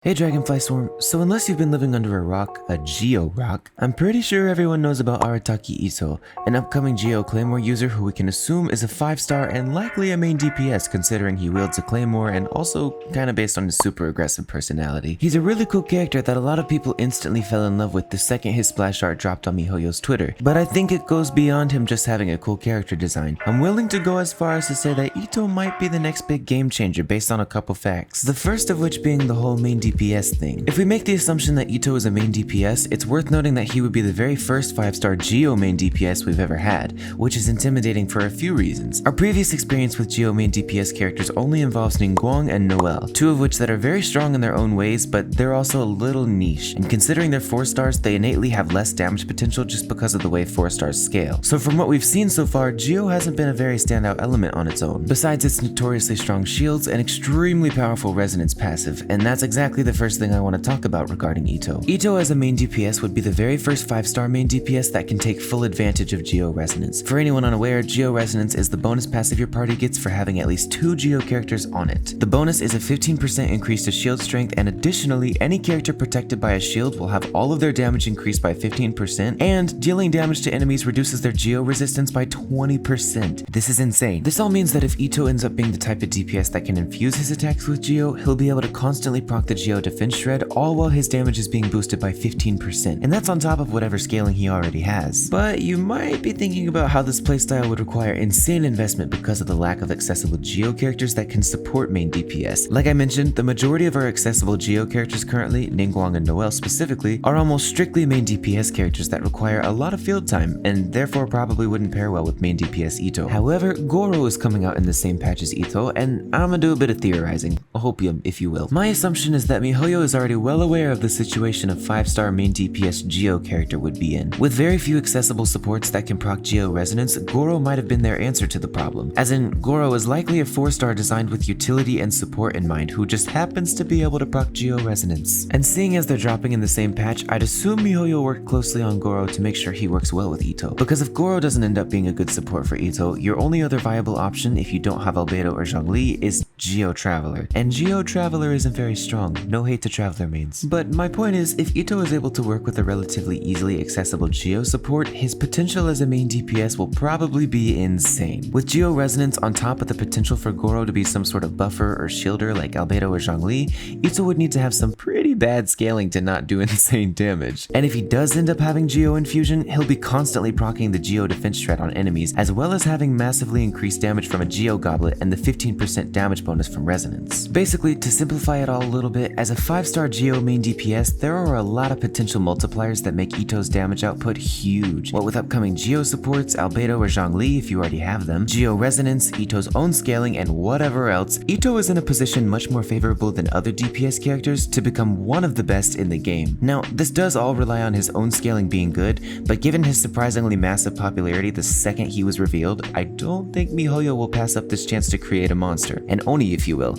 Hey Dragonfly Swarm, so unless you've been living under a rock, a Geo rock, I'm pretty sure everyone knows about Arataki Itto, an upcoming Geo Claymore user who we can assume is a 5-star and likely a main DPS considering he wields a Claymore and also kinda based on his super aggressive personality. He's a really cool character that a lot of people instantly fell in love with the second his splash art dropped on miHoYo's Twitter, but I think it goes beyond him just having a cool character design. I'm willing to go as far as to say that Itto might be the next big game changer based on a couple facts, the first of which being the whole main DPS thing. If we make the assumption that Itto is a main DPS, it's worth noting that he would be the very first 5-star Geo main DPS we've ever had, which is intimidating for a few reasons. Our previous experience with Geo main DPS characters only involves Ningguang and Noelle, two of which that are very strong in their own ways, but they're also a little niche, and considering they're 4 stars, they innately have less damage potential just because of the way 4 stars scale. So from what we've seen so far, Geo hasn't been a very standout element on its own, besides its notoriously strong shields and extremely powerful resonance passive, and that's exactly the first thing I want to talk about regarding Itto. Itto as a main DPS would be the very first 5-star main DPS that can take full advantage of Geo Resonance. For anyone unaware, Geo Resonance is the bonus passive your party gets for having at least 2 Geo characters on it. The bonus is a 15% increase to shield strength, and additionally, any character protected by a shield will have all of their damage increased by 15%, and dealing damage to enemies reduces their Geo resistance by 20%. This is insane. This all means that if Itto ends up being the type of DPS that can infuse his attacks with Geo, he'll be able to constantly proc the Geo defense shred, all while his damage is being boosted by 15%, and that's on top of whatever scaling he already has. But you might be thinking about how this playstyle would require insane investment because of the lack of accessible Geo characters that can support main DPS. Like I mentioned, the majority of our accessible Geo characters currently, Ningguang and Noelle specifically, are almost strictly main DPS characters that require a lot of field time, and therefore probably wouldn't pair well with main DPS Itto. However, Goro is coming out in the same patch as Itto, and I'ma do a bit of theorizing, a hopium if you will. My assumption is that miHoYo is already well aware of the situation a 5-star main DPS Geo character would be in. With very few accessible supports that can proc Geo Resonance, Goro might have been their answer to the problem. As in, Goro is likely a 4-star designed with utility and support in mind who just happens to be able to proc Geo Resonance. And seeing as they're dropping in the same patch, I'd assume miHoYo worked closely on Goro to make sure he works well with Itto. Because if Goro doesn't end up being a good support for Itto, your only other viable option if you don't have Albedo or Zhongli is Geo Traveler. And Geo Traveler isn't very strong, no hate to Traveler mains. But my point is, if Itto is able to work with a relatively easily accessible Geo support, his potential as a main DPS will probably be insane. With Geo Resonance on top of the potential for Goro to be some sort of buffer or shielder like Albedo or Zhongli, Itto would need to have some pretty bad scaling to not do insane damage. And if he does end up having Geo Infusion, he'll be constantly proccing the Geo defense shred on enemies, as well as having massively increased damage from a Geo Goblet and the 15% damage bonus from Resonance. Basically, to simplify it all a little bit, as a 5-star Geo main DPS, there are a lot of potential multipliers that make Itto's damage output huge. What with upcoming Geo supports, Albedo or Zhongli if you already have them, Geo Resonance, Itto's own scaling, and whatever else, Itto is in a position much more favorable than other DPS characters to become one of the best in the game. Now, this does all rely on his own scaling being good, but given his surprisingly massive popularity the second he was revealed, I don't think miHoYo will pass up this chance to create a monster. An Oni if you will.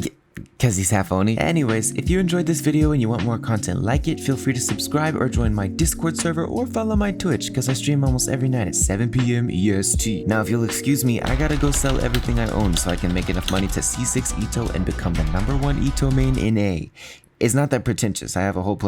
Cause he's half Oni. Anyways, if you enjoyed this video and you want more content like it, feel free to subscribe or join my Discord server or follow my Twitch, cause I stream almost every night at 7 PM EST. Now if you'll excuse me, I gotta go sell everything I own so I can make enough money to C6 Itto and become the #1 Itto main in A. It's not that pretentious, I have a whole plan.